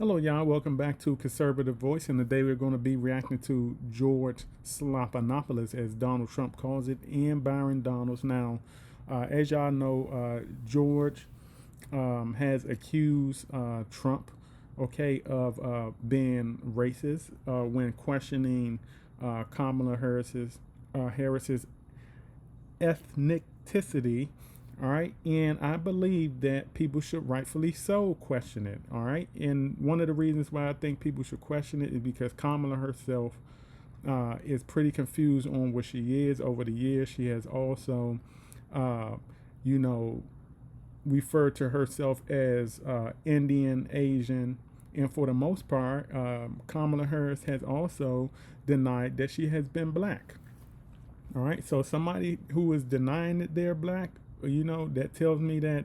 Hello, y'all. Welcome back to Conservative Voice. And today we're going to be reacting to George Slopanopoulos, as Donald Trump calls it, and Byron Donalds. Now, as y'all know, George has accused Trump, okay, of being racist when questioning Kamala Harris's ethnicity. All right, and I believe that people should rightfully so question it. All right, and one of the reasons why I think people should question it is because Kamala herself is pretty confused on what she is. Over the years, she has also, uh, you know, referred to herself as Indian, Asian, and for the most part, Kamala Harris has also denied that she has been black. All right, so somebody who is denying that they're black, that tells me that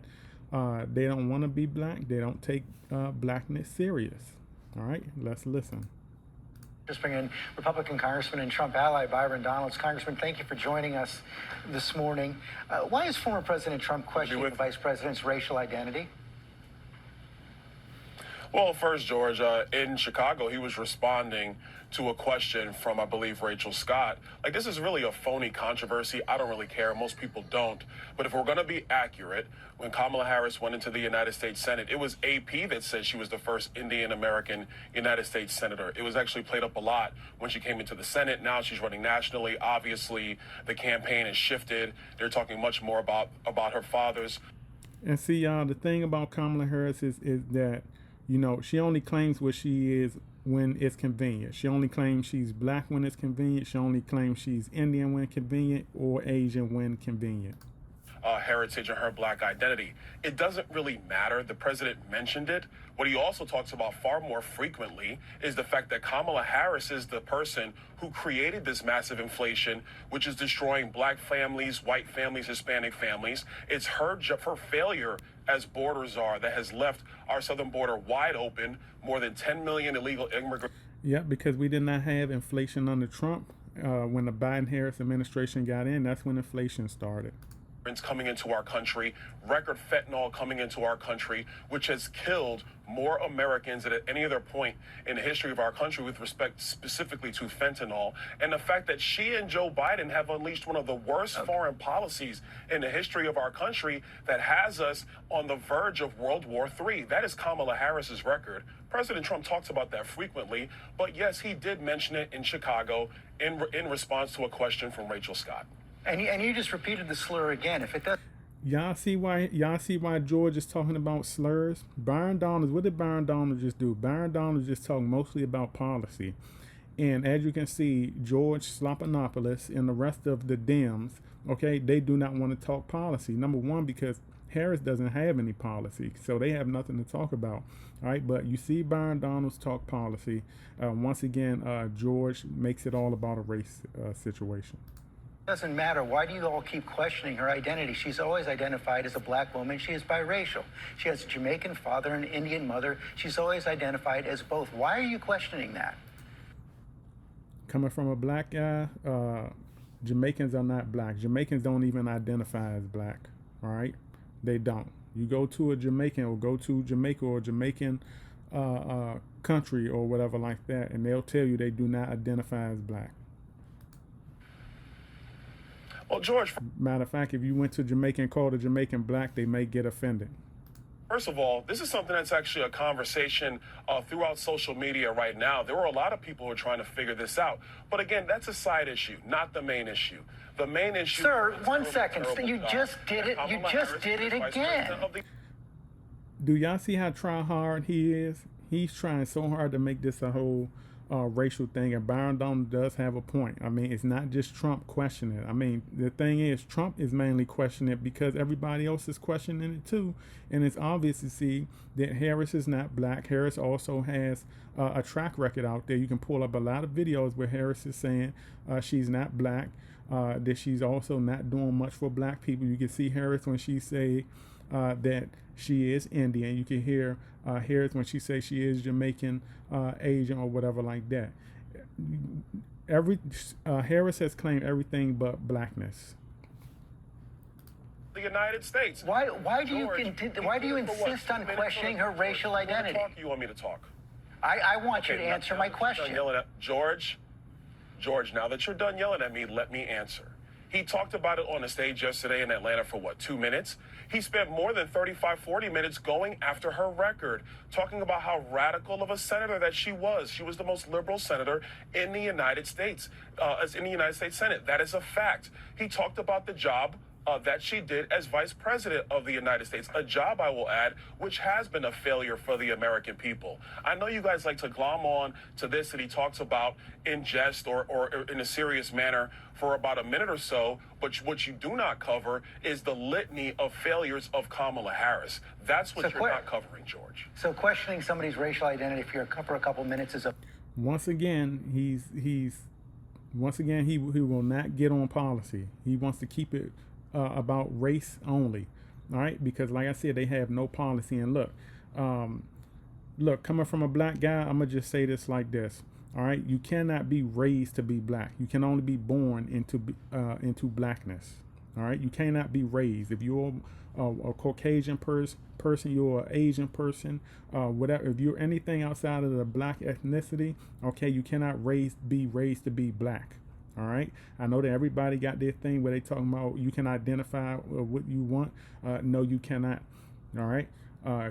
they don't want to be black. They don't take blackness serious. All right, let's listen. Just bring in Republican Congressman and Trump ally Byron Donalds. Congressman, thank you for joining us this morning. Why is former President Trump questioning the Vice President's racial identity? Well, first, George, in Chicago, he was responding to a question from, I believe, Rachel Scott. Like, this is really a phony controversy. I don't really care. Most people don't. But if we're going to be accurate, when Kamala Harris went into the United States Senate, it was AP that said she was the first Indian American United States Senator. It was actually played up a lot when she came into the Senate. Now she's running nationally. Obviously, the campaign has shifted. They're talking much more about her father's. And see, y'all, the thing about Kamala Harris is that, she only claims what she is when it's convenient. She only claims she's black when it's convenient. She only claims she's Indian when convenient, or Asian when convenient. Heritage and her black identity. It doesn't really matter. The president mentioned it. What he also talks about far more frequently is the fact that Kamala Harris is the person who created this massive inflation, which is destroying black families, white families, Hispanic families. It's her failure as border czar that has left our southern border wide open, more than 10 million illegal immigrants. Yeah, because we did not have inflation under Trump. When the Biden-Harris administration got in, that's when inflation started. Coming into our country, record fentanyl coming into our country, which has killed more Americans than at any other point in the history of our country with respect specifically to fentanyl. And the fact that she and Joe Biden have unleashed one of the worst foreign policies in the history of our country that has us on the verge of World War III. That is Kamala Harris's record. President Trump talks about that frequently, but yes, he did mention it in Chicago in response to a question from Rachel Scott. And you just repeated the slur again. If it does, y'all see why George is talking about slurs? Byron Donalds, what did Byron Donalds just do? Byron Donalds just talked mostly about policy. And as you can see, George Slopanopoulos and the rest of the Dems, okay, they do not want to talk policy. Number one, because Harris doesn't have any policy, so they have nothing to talk about. All right, but you see Byron Donalds talk policy. Once again, George makes it all about a race situation. doesn't matter. Why do you all keep questioning her identity? She's always identified as a black woman. She is biracial. She has a Jamaican father and an Indian mother. She's always identified as both. Why are you questioning that? Coming from a black guy, Jamaicans are not black. Jamaicans don't even identify as black. All right, they don't. You go to a Jamaican or go to Jamaica or Jamaican country or whatever like that, and they'll tell you they do not identify as black. Well, George, matter of fact, if you went to Jamaica and called a Jamaican black, they may get offended. First of all, this is something that's actually a conversation throughout social media right now. There were a lot of people who are trying to figure this out. But again, that's a side issue, not the main issue. The main issue... Sir, 1 second. You just did it. You just did it again. Do y'all see how try hard he is? He's trying so hard to make this a whole racial thing, and Byron Donalds does have a point. I mean, it's not just Trump questioning it. I mean, the thing is, Trump is mainly questioning it because everybody else is questioning it too, and it's obvious to see that Harris is not black. Harris also has a track record out there. You can pull up a lot of videos where Harris is saying she's not black, that she's also not doing much for black people. You can see Harris when she say that she is Indian. You can hear Harris when she says she is Jamaican, Asian, or whatever like that. Harris has claimed everything but blackness. The United States. Why do you insist on questioning her racial identity? You want me to talk? I want you Okay, to answer my now that you're done question. yelling at George, now that you're done yelling at me, let me answer. He talked about it on the stage yesterday in Atlanta for what, 2 minutes? He spent more than 35, 40 minutes going after her record, talking about how radical of a senator that she was. She was the most liberal senator in the United States, in the United States Senate. That is a fact. He talked about the job that she did as vice president of the United States, a job, I will add, which has been a failure for the American people. I know you guys like to glom on to this that he talks about in jest or in a serious manner for about a minute or so, but what you do not cover is the litany of failures of Kamala Harris. That's what you're not covering, George. So questioning somebody's racial identity for a couple minutes is a... Once again, he will not get on policy. He wants to keep it about race only. All right, because like I said, they have no policy. And look, coming from a black guy, I'm gonna just say this like this. All right, you cannot be raised to be black. You can only be born into blackness. All right, you cannot be raised. If you're a Caucasian person, you're an Asian person, whatever. If you're anything outside of the black ethnicity, okay, you cannot be raised to be black. All right. I know that everybody got their thing where they talking about you can identify what you want. No, you cannot. All right.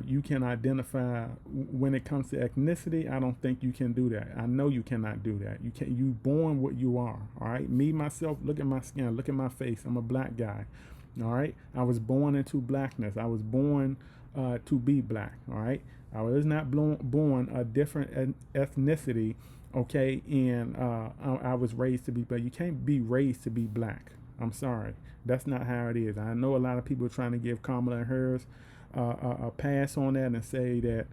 You can identify when it comes to ethnicity. I don't think you can do that. I know you cannot do that. You born what you are. All right. Me, myself, look at my skin, look at my face. I'm a black guy. All right. I was born into blackness. I was born to be black. All right. I was not born a different ethnicity. Okay, and I was raised to be black. You can't be raised to be black. I'm sorry. That's not how it is. I know a lot of people are trying to give Kamala Harris a pass on that and say that,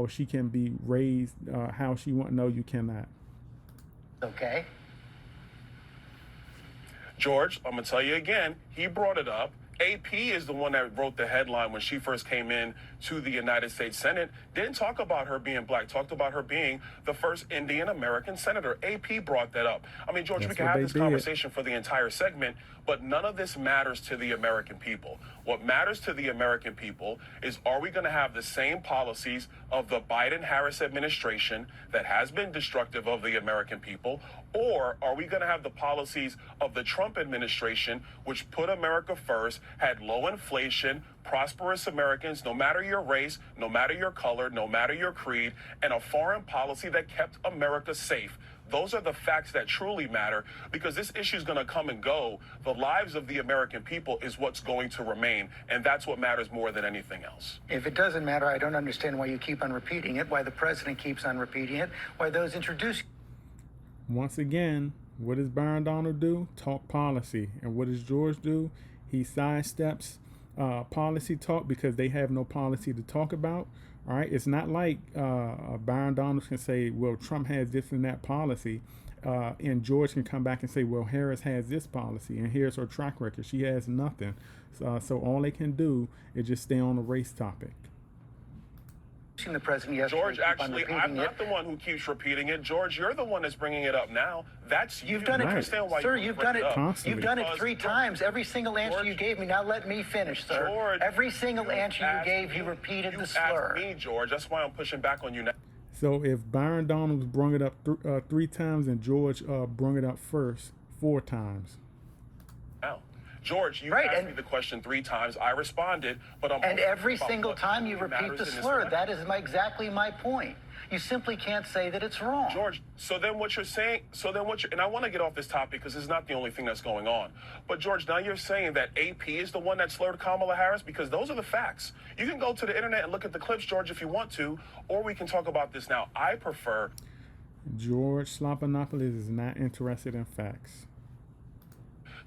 she can be raised how she wants. No, you cannot. Okay. George, I'm going to tell you again, he brought it up. AP is the one that wrote the headline when she first came in to the United States Senate. Didn't talk about her being black, talked about her being the first Indian American senator. AP brought that up. I mean, George, we can have this conversation for the entire segment, but none of this matters to the American people. What matters to the American people is, are we going to have the same policies of the Biden-Harris administration that has been destructive of the American people, or are we going to have the policies of the Trump administration, which put America first, had low inflation, prosperous Americans, no matter your race, no matter your color, no matter your creed, and a foreign policy that kept America safe? Those are the facts that truly matter, because this issue is going to come and go. The lives of the American people is what's going to remain, and that's what matters more than anything else. If it doesn't matter, I don't understand why you keep on repeating it, why the president keeps on repeating it, why those introducing... Once again, what does Byron Donalds do? Talk policy. And what does George do? He sidesteps policy talk because they have no policy to talk about. All right. It's not like Byron Donalds can say, well, Trump has this and that policy. And George can come back and say, well, Harris has this policy and here's her track record. She has nothing. So all they can do is just stay on the race topic. The president yesterday. George, actually, I'm not the one who keeps repeating it. George, you're the one that's bringing it up now. That's you've done it. Understand why sir, you've done it. Constantly. You've done it 3 times. Every single answer George, you gave me. Now let me finish, sir. George, every single answer you gave, you repeated the slur. You asked me, George. That's why I'm pushing back on you now. So if Byron Donalds brung it up 3 times and George brung it up first 4 times. Now, George, you asked me the question 3 times. I responded, but and every single time you repeat the slur. That is exactly my point. You simply can't say that it's wrong. George, so then what you're saying, and I want to get off this topic because it's not the only thing that's going on. But George, now you're saying that AP is the one that slurred Kamala Harris, because those are the facts. You can go to the internet and look at the clips, George, if you want to, or we can talk about this now. I prefer... George Slopinopoulos is not interested in facts.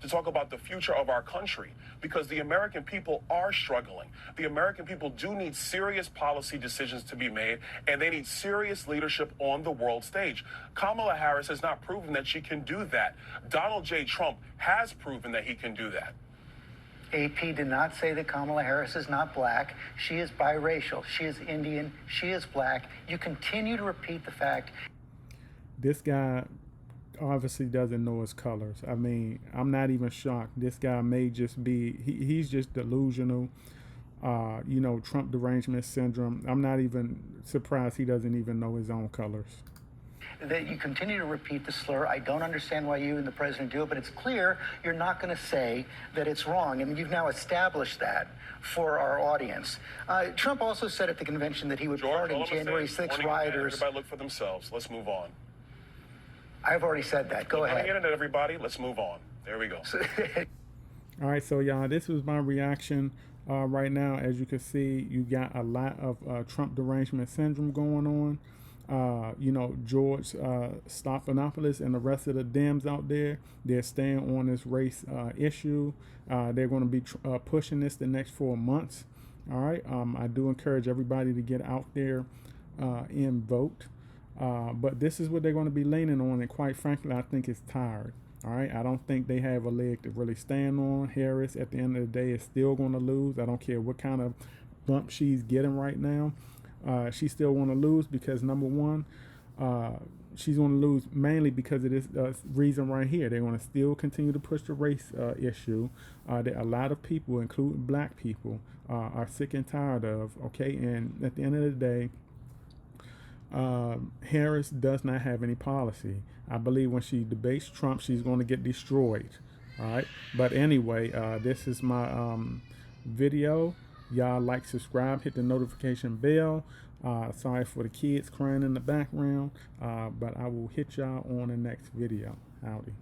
To talk about the future of our country, because the American people are struggling. The American people do need serious policy decisions to be made, and they need serious leadership on the world stage. Kamala Harris has not proven that she can do that. Donald J. Trump has proven that he can do that. AP did not say that Kamala Harris is not black. She is biracial. She is Indian. She is black. You continue to repeat the fact. This guy obviously doesn't know his colors. I mean, I'm not even shocked. This guy may just be, he's just delusional. you know, Trump derangement syndrome. I'm not even surprised he doesn't even know his own colors. That you continue to repeat the slur. I don't understand why you and the president do it, but it's clear you're not going to say that it's wrong. And you've now established that for our audience. Trump also said at the convention that he would pardon January 6th rioters. Everybody look for themselves. Let's move on. I've already said that. Go ahead. Internet, everybody. Let's move on. There we go. All right, so y'all, this was my reaction. Right now, as you can see, you got a lot of Trump derangement syndrome going on. You know, George Stephanopoulos and the rest of the Dems out there, they're staying on this race issue. They're going to be pushing this the next 4 months. All right. I do encourage everybody to get out there and vote. But this is what they're going to be leaning on. And quite frankly, I think it's tired. All right. I don't think they have a leg to really stand on. Harris, at the end of the day, is still going to lose. I don't care what kind of bump she's getting right now. She still want to lose because, number one, she's going to lose mainly because of this reason right here. They're going to still continue to push the race issue that a lot of people, including black people, are sick and tired of. Okay, and at the end of the day, Harris does not have any policy. I believe when she debates Trump, she's going to get destroyed. All right, but anyway, this is my video. Y'all like, subscribe, hit the notification bell. Sorry for the kids crying in the background, but I will hit y'all on the next video. Howdy.